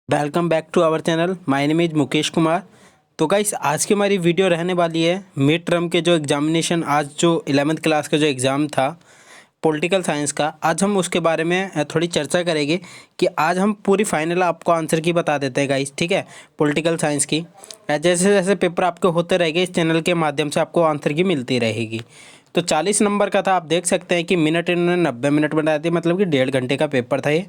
Welcome back to our channel. My name is Mukesh Kumar. तो guys आज की हमारी वीडियो रहने वाली है मिड टर्म के जो एग्जामिनेशन, आज जो 11th क्लास का जो एग्ज़ाम था पॉलिटिकल साइंस का, आज हम उसके बारे में थोड़ी चर्चा करेंगे कि आज हम पूरी फाइनल आपको आंसर की बता देते हैं गाइस। ठीक है, पॉलिटिकल साइंस की जैसे जैसे पेपर आपके होते रहेंगे इस चैनल के माध्यम से आपको आंसर की मिलती रहेगी। तो 40 नंबर का था, आप देख सकते हैं कि मिनट इन्होंने 90 मिनट बना दिए, मतलब कि 1.5 घंटे का पेपर था ये।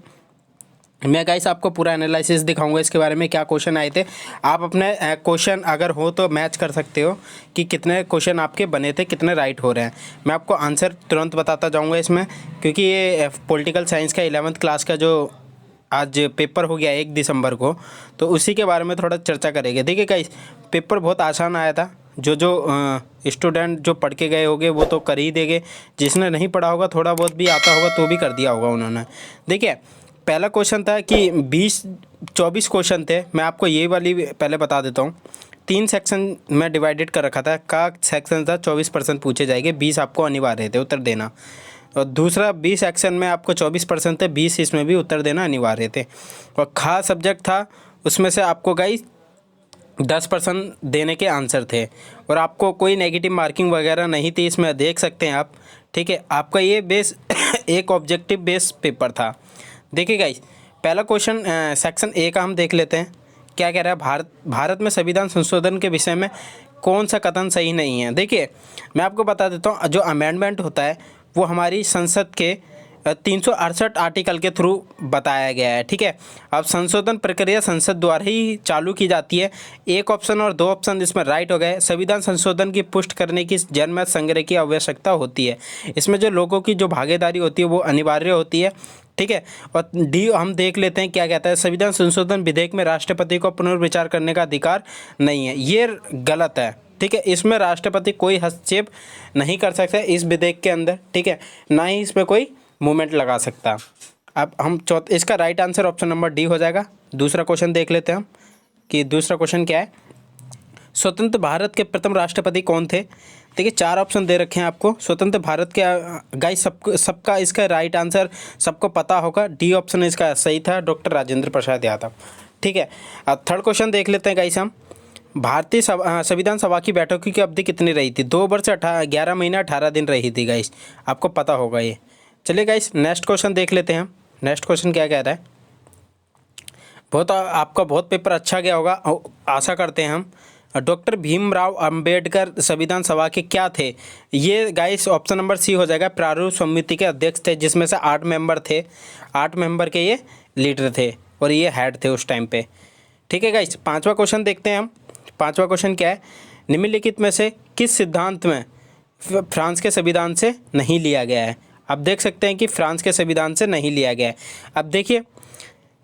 मैं गाइस आपको पूरा एनालिसिस दिखाऊंगा इसके बारे में, क्या क्वेश्चन आए थे। आप अपने क्वेश्चन अगर हो तो मैच कर सकते हो कि कितने क्वेश्चन आपके बने थे, कितने राइट हो रहे हैं। मैं आपको आंसर तुरंत बताता जाऊंगा इसमें, क्योंकि ये पॉलिटिकल साइंस का 11th क्लास का जो आज पेपर हो गया 1 दिसंबर को, तो उसी के बारे में थोड़ा चर्चा करेंगे। देखिए गाइस, पेपर बहुत आसान आया था। जो स्टूडेंट जो पढ़ के गए होंगे वो तो कर ही देंगे, जिसने नहीं पढ़ा होगा थोड़ा बहुत भी आता होगा तो भी कर दिया होगा उन्होंने। देखिए, पहला क्वेश्चन था कि 24 क्वेश्चन थे। मैं आपको ये वाली पहले बता देता हूँ। 3 सेक्शन में डिवाइडेड कर रखा था। का सेक्शन था 24% पूछे जाएंगे, 20 आपको अनिवार्य थे उत्तर देना। और दूसरा 20 सेक्शन में आपको 24% थे, 20 इसमें भी उत्तर देना अनिवार्य थे। और खास सब्जेक्ट था, उसमें से आपको गाइस 10% देने के आंसर थे, और आपको कोई नेगेटिव मार्किंग वगैरह नहीं थी इसमें, देख सकते हैं आप। ठीक है, आपका ये बेस एक ऑब्जेक्टिव बेस पेपर था। देखिए गाइस, पहला क्वेश्चन सेक्शन ए का हम देख लेते हैं। क्या कह रहा है, भारत में संविधान संशोधन के विषय में कौन सा कथन सही नहीं है। देखिए, मैं आपको बता देता हूँ, जो अमेंडमेंट होता है वो हमारी संसद के 368 आर्टिकल के थ्रू बताया गया है। ठीक है, अब संशोधन प्रक्रिया संसद द्वारा ही चालू की जाती है। एक ऑप्शन और 2 ऑप्शन इसमें राइट हो गए। संविधान संशोधन की पुष्टि करने की जनमत संग्रह की आवश्यकता होती है। इसमें जो लोगों की जो भागीदारी होती है वो अनिवार्य होती है। ठीक है, और डी हम देख लेते हैं क्या कहता है। संविधान संशोधन विधेयक में राष्ट्रपति को पुनर्विचार करने का अधिकार नहीं है, ये गलत है। ठीक है, इसमें राष्ट्रपति कोई हस्तक्षेप नहीं कर सकता इस विधेयक के अंदर। ठीक है, ना ही इसमें कोई मूवमेंट लगा सकता। अब हम इसका right answer option number D हो जाएगा। दूसरा क्वेश्चन देख लेते हैं हम कि दूसरा क्वेश्चन क्या है। स्वतंत्र भारत के प्रथम राष्ट्रपति कौन थे। देखिए, 4 ऑप्शन दे रखे हैं आपको। स्वतंत्र भारत के गाइस सबका इसका राइट आंसर सबको पता होगा, डी ऑप्शन इसका सही था, डॉक्टर राजेंद्र प्रसाद यादव। ठीक है, अब थर्ड क्वेश्चन देख लेते हैं गाइस हम। भारतीय संविधान सभा की बैठकों की अवधि कितनी रही थी। 2 वर्ष 11 महीना 18 दिन रही थी गाइस, आपको पता होगा ये। चलिए गाइस, नेक्स्ट क्वेश्चन देख लेते हैं हम। नेक्स्ट क्वेश्चन क्या कहता है। आपका बहुत पेपर अच्छा गया होगा, आशा करते हैं हम। डॉक्टर भीमराव अंबेडकर संविधान सभा के क्या थे। ये गाइस ऑप्शन नंबर सी हो जाएगा, प्रारूप समिति के अध्यक्ष थे, जिसमें से 8 मेंबर थे। 8 मेंबर के ये लीडर थे और ये हेड थे उस टाइम पे। ठीक है गाइस, 5वां क्वेश्चन देखते हैं हम। 5वां क्वेश्चन क्या है। निम्नलिखित में से किस सिद्धांत में फ्रांस के संविधान से नहीं लिया गया है। अब देख सकते हैं कि फ्रांस के संविधान से नहीं लिया गया है। अब देखिए,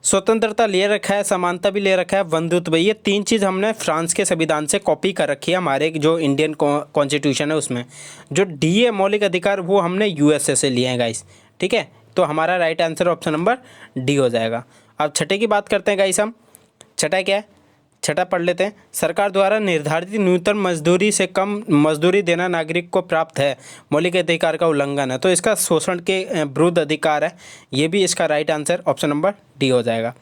स्वतंत्रता ले रखा है, समानता भी ले रखा है, बंधुत्व, ये 3 चीज़ हमने फ्रांस के संविधान से कॉपी कर रखी है हमारे जो इंडियन कॉन्स्टिट्यूशन है उसमें। जो डी ए मौलिक अधिकार वो हमने यूएसए से लिए हैं गाइस। ठीक है, तो हमारा right answer option number D हो जाएगा। अब छठे की बात करते हैं गाइस हम। छठा क्या है, छठा पढ़ लेते हैं। सरकार द्वारा निर्धारित न्यूनतम मजदूरी से कम मजदूरी देना नागरिक को प्राप्त है, मौलिक अधिकार का उल्लंघन है, तो इसका शोषण के विरुद्ध अधिकार है। ये भी इसका right answer option number D हो जाएगा।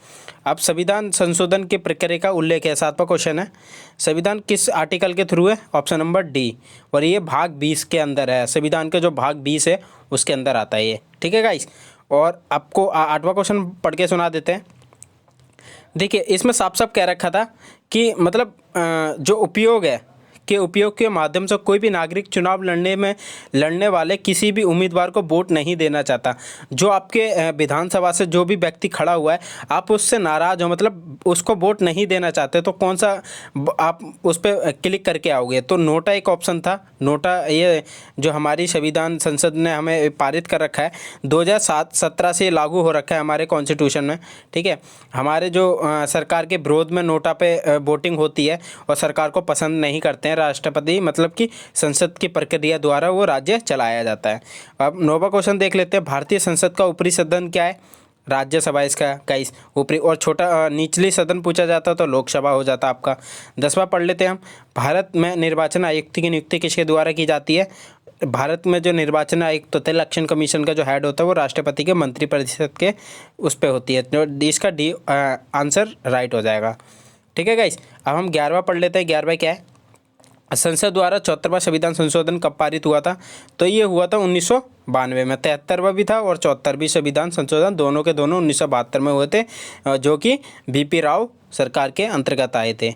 अब संविधान संशोधन की प्रक्रिया का उल्लेख है, 7वां क्वेश्चन है। संविधान किस आर्टिकल के थ्रू है, ऑप्शन नंबर डी, और ये भाग 20 के अंदर है। संविधान का जो भाग 20 है उसके अंदर आता है ये। ठीक है गाइस, और आपको 8वां क्वेश्चन पढ़ के सुना देते हैं। देखिए, इसमें साफ साफ कह रखा था कि मतलब जो उपयोग है के उपयोग के माध्यम से कोई भी नागरिक चुनाव लड़ने वाले किसी भी उम्मीदवार को वोट नहीं देना चाहता। जो आपके विधानसभा से जो भी व्यक्ति खड़ा हुआ है, आप उससे नाराज़ हो, मतलब उसको वोट नहीं देना चाहते, तो कौन सा आप उस पर क्लिक करके आओगे। तो नोटा एक ऑप्शन था। नोटा ये जो हमारी संविधान संसद ने हमें पारित कर रखा है, 2017 से लागू हो रखा है हमारे कॉन्स्टिट्यूशन में। ठीक है, हमारे जो सरकार के विरोध में नोटा पे वोटिंग होती है और सरकार को पसंद नहीं करते हैं राष्ट्रपति, मतलब कि संसद की प्रक्रिया द्वारा वो राज्य चलाया जाता है। अब 9वां क्वेश्चन देख लेते हैं। भारतीय संसद का ऊपरी सदन क्या है, राज्यसभा इसका गाइस ऊपरी, और छोटा निचली सदन पूछा जाता तो लोकसभा हो जाता आपका। 10वां पढ़ लेते हैं हम। भारत में निर्वाचन आयुक्त की नियुक्ति किसके द्वारा की जाती है, भारत में जो निर्वाचन आयुक्त होता है, इलेक्शन कमीशन का जो हेड होता है, वो राष्ट्रपति के मंत्रिपरिषद के उस पे होती है। जो इसका डी आंसर राइट हो जाएगा। ठीक है गाइस, अब हम 11वां पढ़ लेते हैं। 11वां क्या है? संसद द्वारा 74वां संविधान संशोधन कब पारित हुआ था? तो ये हुआ था 1992 में। 73वां भी था और 74वीं संविधान संशोधन दोनों के दोनों 1972 में हुए थे, जो कि बीपी राव सरकार के अंतर्गत आए थे।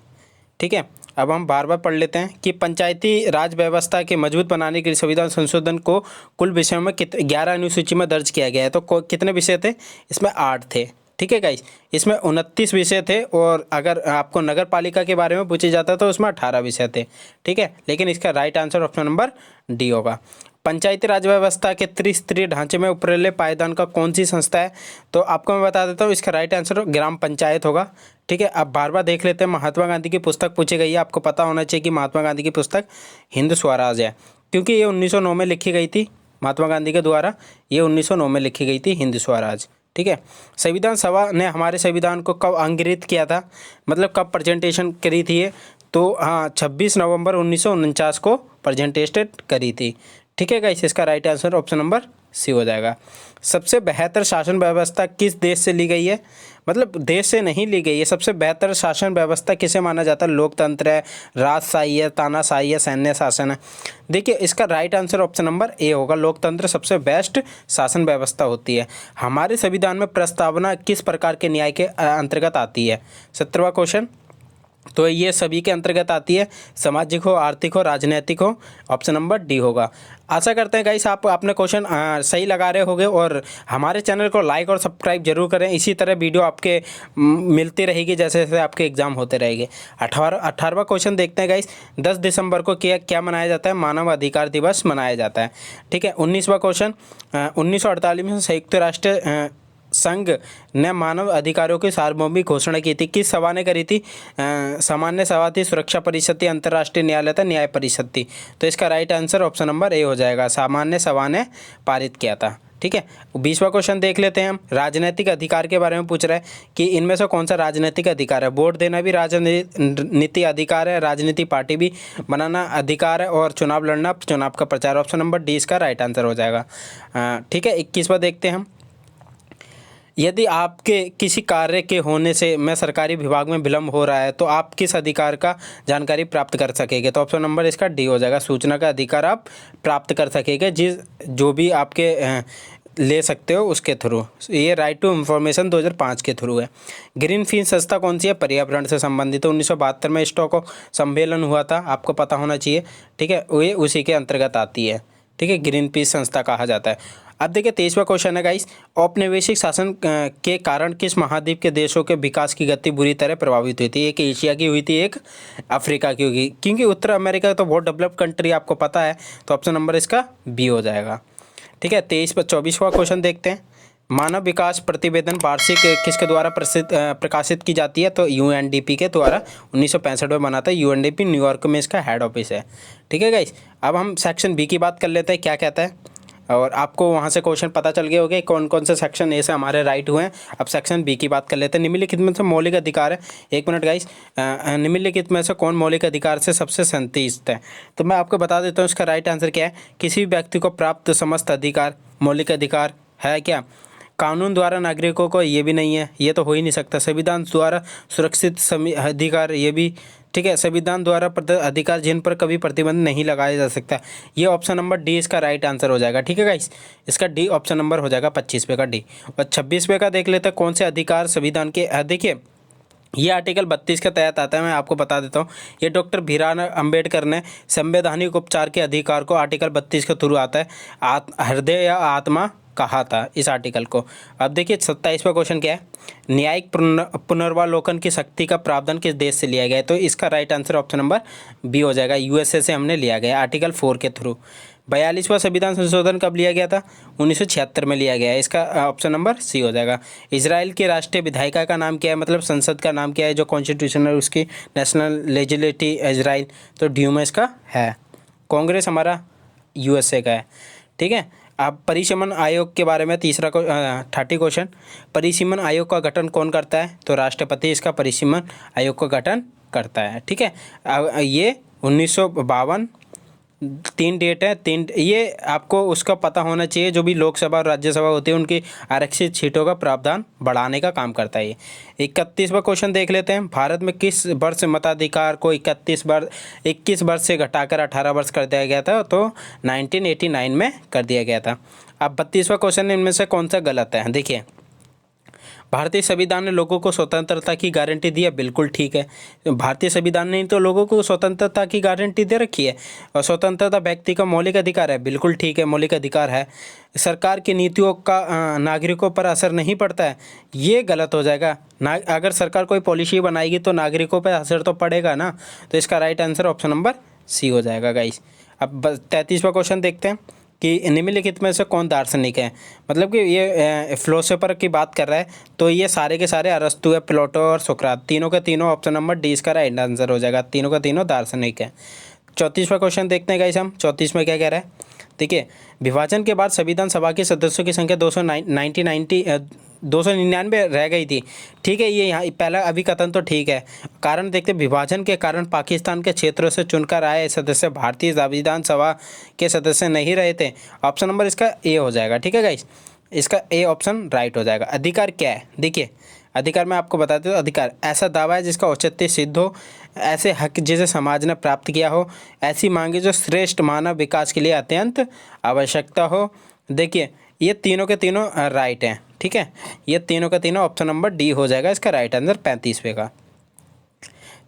ठीक है, अब हम बार बार पढ़ लेते हैं कि पंचायती राज व्यवस्था के मजबूत बनाने के लिए संविधान संशोधन को कुल विषयों में 11 अनुसूची में दर्ज किया गया है। तो कितने विषय थे इसमें? 8 थे। ठीक है गाइस, इसमें 29 विषय थे और अगर आपको नगर पालिका के बारे में पूछा जाता तो उसमें 18 विषय थे। ठीक है, लेकिन इसका right answer option number D होगा। पंचायती राज व्यवस्था के त्रिस्तरीय ढांचे में उपरले पायदान का कौन सी संस्था है? तो आपको मैं बता देता हूँ, इसका राइट आंसर ग्राम पंचायत होगा। ठीक है, अब बार बार देख लेते हैं। महात्मा गांधी की पुस्तक पूछी गई है, आपको पता होना चाहिए कि महात्मा गांधी की पुस्तक हिंद स्वराज है, क्योंकि ये 1909 में लिखी गई थी महात्मा गांधी के द्वारा। ये 1909 में लिखी गई थी हिंद स्वराज। ठीक है, संविधान सभा ने हमारे संविधान को कब अंगित किया था, मतलब कब प्रेजेंटेशन करी थी ये? तो हाँ, 26 नवंबर 1949 को प्रेजेंटेशन करी थी। ठीक है गाइस, इसका right answer option number C हो जाएगा। सबसे बेहतर शासन व्यवस्था किस देश से ली गई है? मतलब देश से नहीं ली गई है। सबसे बेहतर शासन व्यवस्था किसे माना जाता है? लोकतंत्र है, राजशाही है, तानाशाही है, सैन्य शासन है। देखिए, इसका right answer option number A होगा। लोकतंत्र सबसे बेस्ट शासन व्यवस्था होती है। हमारे संविधान में प्रस्तावना किस प्रकार के न्याय के अंतर्गत आती है? 17वां क्वेश्चन। तो ये सभी के अंतर्गत आती है, सामाजिक हो, आर्थिक हो, राजनीतिक हो। ऑप्शन नंबर डी होगा। आशा करते हैं गाइस आप अपने क्वेश्चन सही लगा रहे होंगे और हमारे चैनल को लाइक और सब्सक्राइब जरूर करें। इसी तरह वीडियो आपके मिलती रहेगी जैसे जैसे आपके एग्जाम होते रहेंगे। 18वां क्वेश्चन देखते हैं गाइस। 10 दिसंबर को क्या मनाया जाता है? मानव अधिकार दिवस मनाया जाता है। ठीक है, 19वां क्वेश्चन। 1948 में संयुक्त राष्ट्र संघ ने मानव अधिकारों की सार्वभौमिक घोषणा की थी। किस सभा ने करी थी? सामान्य सभा थी, सुरक्षा परिषद थी, अंतर्राष्ट्रीय न्यायालय था, न्याय परिषद थी। तो इसका right answer option number A हो जाएगा। सामान्य सभा ने पारित किया था। ठीक है, 20वां क्वेश्चन देख लेते हैं हम। राजनीतिक अधिकार के बारे में पूछ रहा है कि इनमें से कौन सा राजनीतिक अधिकार है? वोट देना भी राजनीति अधिकार है, राजनीति पार्टी भी बनाना अधिकार है, और चुनाव लड़ना, चुनाव का प्रचार। ऑप्शन नंबर डी इसका राइट आंसर हो जाएगा। ठीक है, 21वां देखते हैं हम। यदि आपके किसी कार्य के होने से मैं सरकारी विभाग में विलम्ब हो रहा है तो आप किस अधिकार का जानकारी प्राप्त कर सकेंगे? तो ऑप्शन नंबर इसका डी हो जाएगा। सूचना का अधिकार आप प्राप्त कर सकेंगे, जो भी आपके ले सकते हो उसके थ्रू। ये राइट टू इन्फॉर्मेशन 2005 के थ्रू है। ग्रीन फील्ड संस्था कौन सी है? पर्यावरण से संबंधित। 1972 में स्टॉकहोम सम्मेलन हुआ था, आपको पता होना चाहिए। ठीक है, ये उसी के अंतर्गत आती है। ठीक है, ग्रीन पीस संस्था कहा जाता है। अब देखिए 23वां क्वेश्चन है गाइस। औपनिवेशिक शासन के कारण किस महाद्वीप के देशों के विकास की गति बुरी तरह प्रभावित हुई थी? एक एशिया की हुई थी, एक अफ्रीका की होगी, क्योंकि उत्तर अमेरिका तो बहुत डेवलप्ड कंट्री आपको पता है। तो ऑप्शन नंबर इसका बी हो जाएगा। ठीक है, 24वां क्वेश्चन देखते हैं। मानव विकास प्रतिवेदन वार्षिक किसके द्वारा प्रकाशित की जाती है? तो यूएनडीपी के द्वारा 1965 में बना था। यूएनडीपी न्यूयॉर्क में इसका हेड ऑफिस है। ठीक है गाइस, अब हम सेक्शन बी की बात कर लेते हैं, क्या कहता है, और आपको वहाँ से क्वेश्चन पता चल गए होंगे कौन कौन से सेक्शन ए से हमारे राइट हुए हैं। अब सेक्शन बी की बात कर लेते हैं। निम्नलिखित में से मौलिक अधिकार है, एक मिनट गाइस, निम्नलिखित में से कौन मौलिक अधिकार से सबसे संतुष्ट है? तो मैं आपको बता देता हूँ इसका राइट आंसर क्या है। किसी भी व्यक्ति को प्राप्त समस्त अधिकार मौलिक अधिकार है क्या? कानून द्वारा नागरिकों को, ये भी नहीं है, ये तो हो ही नहीं सकता। संविधान द्वारा सुरक्षित अधिकार, ये भी ठीक है। संविधान द्वारा अधिकार जिन पर कभी प्रतिबंध नहीं लगाया जा सकता, ये ऑप्शन नंबर डी इसका राइट आंसर हो जाएगा। ठीक है गाइस, इसका डी ऑप्शन नंबर हो जाएगा 25वें का डी। और 26वें का देख लेते हैं, कौन से अधिकार संविधान के देखिए ये आर्टिकल 32 के तहत आता है। मैं आपको बता देता हूँ, ये डॉक्टर भीमराव अम्बेडकर ने संवैधानिक उपचार के अधिकार को आर्टिकल 32 के थ्रू आता है। हृदय या आत्मा कहा था इस आर्टिकल को। अब देखिए 27वां क्वेश्चन क्या है। न्यायिक पुनर्वालोकन की शक्ति का प्रावधान किस देश से लिया गया है? तो इसका right answer option number B हो जाएगा। यूएसए से हमने लिया गया आर्टिकल 4 के थ्रू। 42वां संविधान संशोधन कब लिया गया था? 1976 में लिया गया है। इसका ऑप्शन नंबर सी हो जाएगा। इजराइल की राष्ट्रीय विधायिका का नाम क्या है, मतलब संसद का नाम क्या है जो कॉन्स्टिट्यूशन है उसकी? National legislative Israel. तो ड्यूमा इसका है। कांग्रेस हमारा यूएसए का है। ठीक है, अब परिसीमन आयोग के बारे में 30 क्वेश्चन। परिसीमन आयोग का गठन कौन करता है? तो राष्ट्रपति इसका परिसीमन आयोग का गठन करता है। ठीक है, अब ये 1952 3 डेट है, 3 ये आपको उसका पता होना चाहिए। जो भी लोकसभा और राज्यसभा होती है उनकी आरक्षित सीटों का प्रावधान बढ़ाने का काम करता है ये। 31वां क्वेश्चन देख लेते हैं। भारत में किस वर्ष मताधिकार को 21 वर्ष से घटाकर 18 वर्ष कर दिया गया था? तो 1989 में कर दिया गया था। अब 32वां क्वेश्चन इनमें से कौन सा गलत है? देखिए, भारतीय संविधान ने लोगों को स्वतंत्रता की गारंटी दी है, बिल्कुल ठीक है। भारतीय संविधान ने तो लोगों को स्वतंत्रता की गारंटी दे रखी है और स्वतंत्रता व्यक्ति का मौलिक अधिकार है, बिल्कुल ठीक है, मौलिक अधिकार है। सरकार की नीतियों का नागरिकों पर असर नहीं पड़ता है, ये गलत हो जाएगा ना। अगर सरकार कोई पॉलिसी बनाएगी तो नागरिकों पर असर तो पड़ेगा ना। तो इसका right answer option number C हो जाएगा गाइस। अब 33वां क्वेश्चन देखते हैं कि निम्नलिखित में से कौन दार्शनिक है? मतलब कि ये फिलोसोफर की बात कर रहा है, तो ये सारे के सारे अरस्तु है, प्लेटो और सुकरात, तीनों के तीनों ऑप्शन नंबर डी इसका राइट आंसर हो जाएगा। तीनों का तीनों दार्शनिक है। 34वां क्वेश्चन देखते हैं गाइस हम। 34 में क्या कह रहा है? देखिए, विभाजन के बाद संविधान सभा के सदस्यों की संख्या 299 रह गई थी। ठीक है, ये यहाँ पहला अभिकथन तो ठीक है। कारण देखते, विभाजन के कारण पाकिस्तान के क्षेत्रों से चुनकर आए सदस्य भारतीय संविधान सभा के सदस्य नहीं रहे थे। ऑप्शन नंबर इसका ए हो जाएगा। ठीक है गाइस, इसका ए ऑप्शन राइट हो जाएगा। अधिकार क्या है? देखिए, अधिकार मैं आपको बताते हूँ। अधिकार ऐसा दावा है जिसका औचित्य सिद्ध हो, ऐसे हक जिसे समाज ने प्राप्त किया हो, ऐसी मांगे जो श्रेष्ठ मानव विकास के लिए अत्यंत आवश्यकता हो। देखिए, ये तीनों के तीनों राइट हैं। ठीक है, ये तीनों का तीनों ऑप्शन नंबर डी हो जाएगा इसका राइट आंसर 35वें का।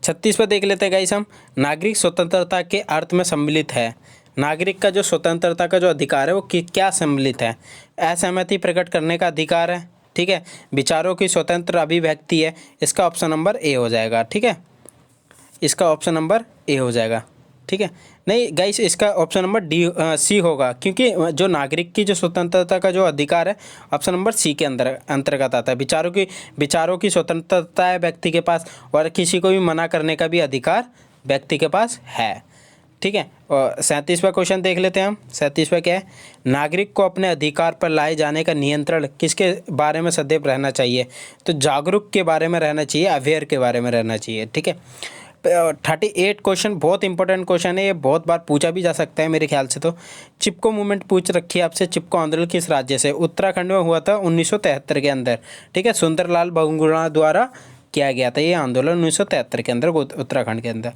36 पे देख लेते हैं गाइस हम। नागरिक स्वतंत्रता के अर्थ में सम्मिलित है। नागरिक का जो स्वतंत्रता का जो अधिकार है वो क्या सम्मिलित है? असहमति प्रकट करने का अधिकार है। ठीक है, विचारों की स्वतंत्र अभिव्यक्ति है। इसका ऑप्शन नंबर ए हो जाएगा। ठीक है, इसका ऑप्शन नंबर ए हो जाएगा। ठीक है, नहीं गाइस, इसका ऑप्शन नंबर डी सी होगा, क्योंकि जो नागरिक की जो स्वतंत्रता का जो अधिकार है ऑप्शन नंबर सी के अंतर्गत आता है। विचारों की स्वतंत्रता है व्यक्ति के पास, और किसी को भी मना करने का भी अधिकार व्यक्ति के पास है। ठीक है, और 37वां क्वेश्चन देख लेते हैं हम। 37वां क्या है? नागरिक को अपने अधिकार पर लाए जाने का नियंत्रण किसके बारे में सदैव रहना चाहिए? तो जागरूक के बारे में रहना चाहिए, अवेयर के बारे में रहना चाहिए। ठीक है, 38 क्वेश्चन बहुत इंपॉर्टेंट क्वेश्चन है, ये बहुत बार पूछा भी जा सकता है मेरे ख्याल से। तो चिपको मूवमेंट पूछ रखी है आपसे। चिपको आंदोलन किस राज्य से? उत्तराखंड में हुआ था 1973 के अंदर। ठीक है, सुंदरलाल बहुगुणा द्वारा किया गया था ये आंदोलन 1973 के अंदर उत्तराखंड के अंदर।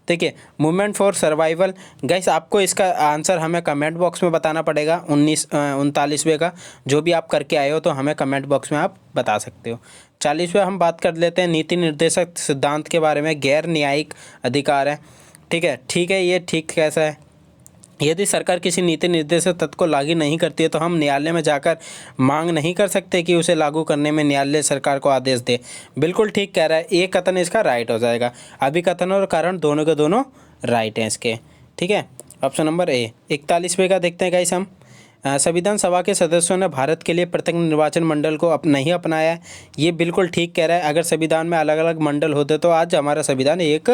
देखिए, मूवमेंट फॉर सर्वाइवल गाइस, आपको इसका आंसर हमें कमेंट बॉक्स में बताना पड़ेगा। 39वें का जो भी आप करके आए हो तो हमें कमेंट बॉक्स में आप बता सकते हो। 40वें हम बात कर लेते हैं नीति निर्देशक सिद्धांत के बारे में। गैर न्यायिक अधिकार है। ठीक है, ये ठीक कैसा है? यदि सरकार किसी नीति निर्देशक तत्व को लागू नहीं करती है तो हम न्यायालय में जाकर मांग नहीं कर सकते कि उसे लागू करने में न्यायालय सरकार को आदेश दे। बिल्कुल ठीक कह रहा है, एक कथन इसका राइट हो जाएगा। अभिकथन और कारण दोनों के दोनों राइट हैं इसके। ठीक है, ऑप्शन नंबर ए। 41वें का देखते हैं गाइस हम। संविधान सभा के सदस्यों ने भारत के लिए प्रत्येक निर्वाचन मंडल को नहीं अपनाया है। ये बिल्कुल ठीक कह रहा है। अगर संविधान में अलग अलग मंडल होते तो आज हमारा संविधान एक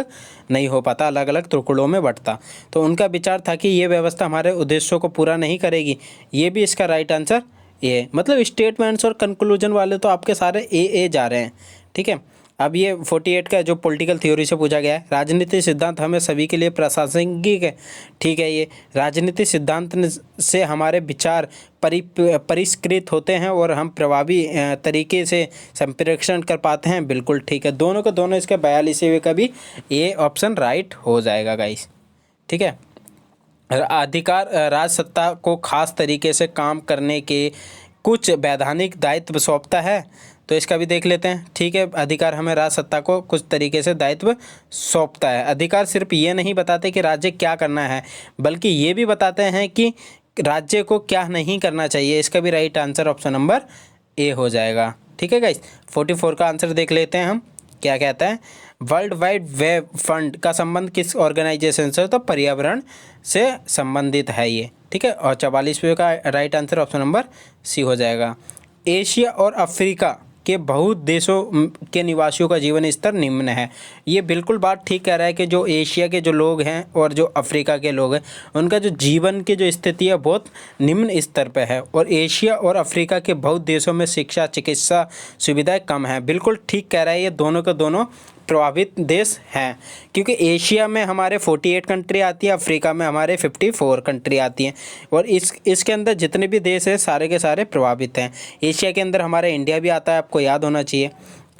नहीं हो पाता, अलग अलग टुकड़ों में बंटता। तो उनका विचार था कि ये व्यवस्था हमारे उद्देश्यों को पूरा नहीं करेगी। ये भी इसका राइट आंसर ए। मतलब स्टेटमेंट्स और कंक्लूजन वाले तो आपके सारे ए जा रहे हैं। ठीक है, अब ये 48 का जो पॉलिटिकल थ्योरी से पूछा गया है। राजनीतिक सिद्धांत हमें सभी के लिए प्रासंगिक है। ठीक है, ये राजनीतिक सिद्धांत से हमारे विचार परिष्कृत होते हैं और हम प्रभावी तरीके से संप्रेषण कर पाते हैं। बिल्कुल ठीक है, दोनों का दोनों इसका 42वें का भी ए ऑप्शन राइट हो जाएगा गाइस। ठीक है, अधिकार राजसत्ता को खास तरीके से काम करने के कुछ वैधानिक दायित्व सौंपता है। तो इसका भी देख लेते हैं। ठीक है, अधिकार हमें राजसत्ता को कुछ तरीके से दायित्व सौंपता है। अधिकार सिर्फ ये नहीं बताते कि राज्य क्या करना है, बल्कि ये भी बताते हैं कि राज्य को क्या नहीं करना चाहिए। इसका भी right answer option number A हो जाएगा। ठीक है गाइस, 44 का आंसर देख लेते हैं हम। क्या कहता है? वर्ल्ड वाइड वेब फंड का संबंध किस ऑर्गेनाइजेशन से? तो पर्यावरण से संबंधित है ये। ठीक है, और 44वें का right answer option number C हो जाएगा। एशिया और अफ्रीका के बहुत देशों के निवासियों का जीवन स्तर निम्न है। ये बिल्कुल बात ठीक कह रहा है कि जो एशिया के जो लोग हैं और जो अफ्रीका के लोग हैं उनका जो जीवन की जो स्थिति है बहुत निम्न स्तर पे है। और एशिया और अफ्रीका के बहुत देशों में शिक्षा चिकित्सा सुविधाएं कम हैं। बिल्कुल ठीक कह रहा है, ये दोनों के दोनों प्रभावित देश हैं, क्योंकि एशिया में हमारे 48 कंट्री आती है, अफ्रीका में हमारे 54 कंट्री आती हैं, और इसके अंदर जितने भी देश हैं सारे के सारे प्रभावित हैं। एशिया के अंदर हमारा इंडिया भी आता है, आपको याद होना चाहिए।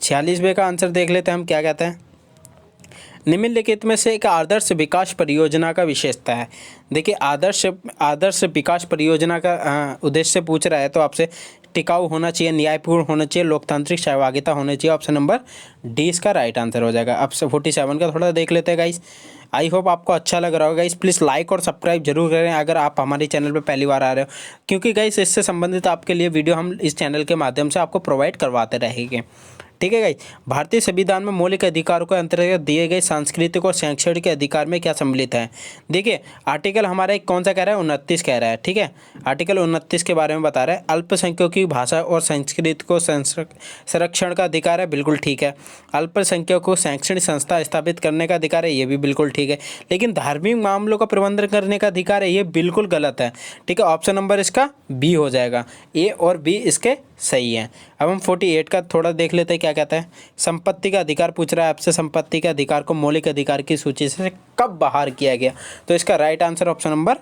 46वें का आंसर देख लेते हैं हम, क्या कहते हैं। निम्नलिखित में से एक आदर्श विकास परियोजना का विशेषता है। देखिए, आदर्श विकास परियोजना का उद्देश्य पूछ रहा है तो आपसे टिकाऊ होना चाहिए, न्यायपूर्ण होना चाहिए, लोकतांत्रिक सहभागिता होनी चाहिए। ऑप्शन नंबर डी इसका राइट आंसर हो जाएगा। अब 47 का थोड़ा देख लेते हैं गाइस। आई होप आपको अच्छा लग रहा होगा गाइस। प्लीज़ लाइक और सब्सक्राइब जरूर करें अगर आप हमारे चैनल पर पहली बार आ रहे हो, क्योंकि गाइस इससे संबंधित आपके लिए वीडियो हम इस चैनल के माध्यम से आपको प्रोवाइड करवाते रहेंगे। ठीक है गाइस। भारतीय संविधान में मौलिक अधिकारों के अंतर्गत दिए गए सांस्कृतिक और शैक्षणिक अधिकार में क्या सम्मिलित है। देखिए, आर्टिकल हमारा कौन सा कह रहा है, 29 कह रहा है। ठीक है, आर्टिकल 29 के बारे में बता रहा है। अल्पसंख्यकों की भाषा और संस्कृति को संरक्षण का अधिकार है, बिल्कुल ठीक है। अल्पसंख्यकों को शैक्षणिक संस्था स्थापित करने का अधिकार है, ये भी बिल्कुल ठीक है। लेकिन धार्मिक मामलों का प्रबंधन करने का अधिकार है, ये बिल्कुल गलत है। ठीक है, ऑप्शन नंबर इसका बी हो जाएगा। ए और बी इसके सही है। अब हम 48 का थोड़ा देख लेते हैं, क्या कहता है। संपत्ति का अधिकार पूछ रहा है आपसे। संपत्ति के अधिकार को मौलिक अधिकार की सूची से कब बाहर किया गया, तो इसका right answer option number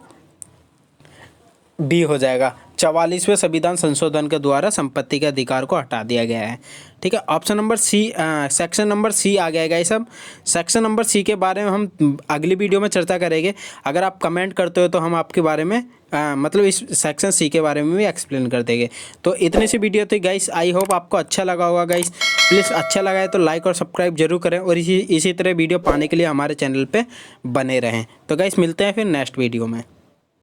B हो जाएगा। 44वें संविधान संशोधन के द्वारा संपत्ति के अधिकार को हटा दिया गया है। ठीक है, option number C, section number C आ गया ये सब। सेक्शन नंबर सी के बारे में हम अगली वीडियो में चर्चा करेंगे। अगर आप कमेंट करते हो तो हम आपके बारे में मतलब इस सेक्शन सी के बारे में भी एक्सप्लेन कर देंगे। तो इतनी सी वीडियो थी गाइस। आई होप आपको अच्छा लगा होगा गाइस। प्लीज़ अच्छा लगा है तो लाइक और सब्सक्राइब जरूर करें, और इसी तरह वीडियो पाने के लिए हमारे चैनल पे बने रहें। तो गाइस मिलते हैं फिर नेक्स्ट वीडियो में।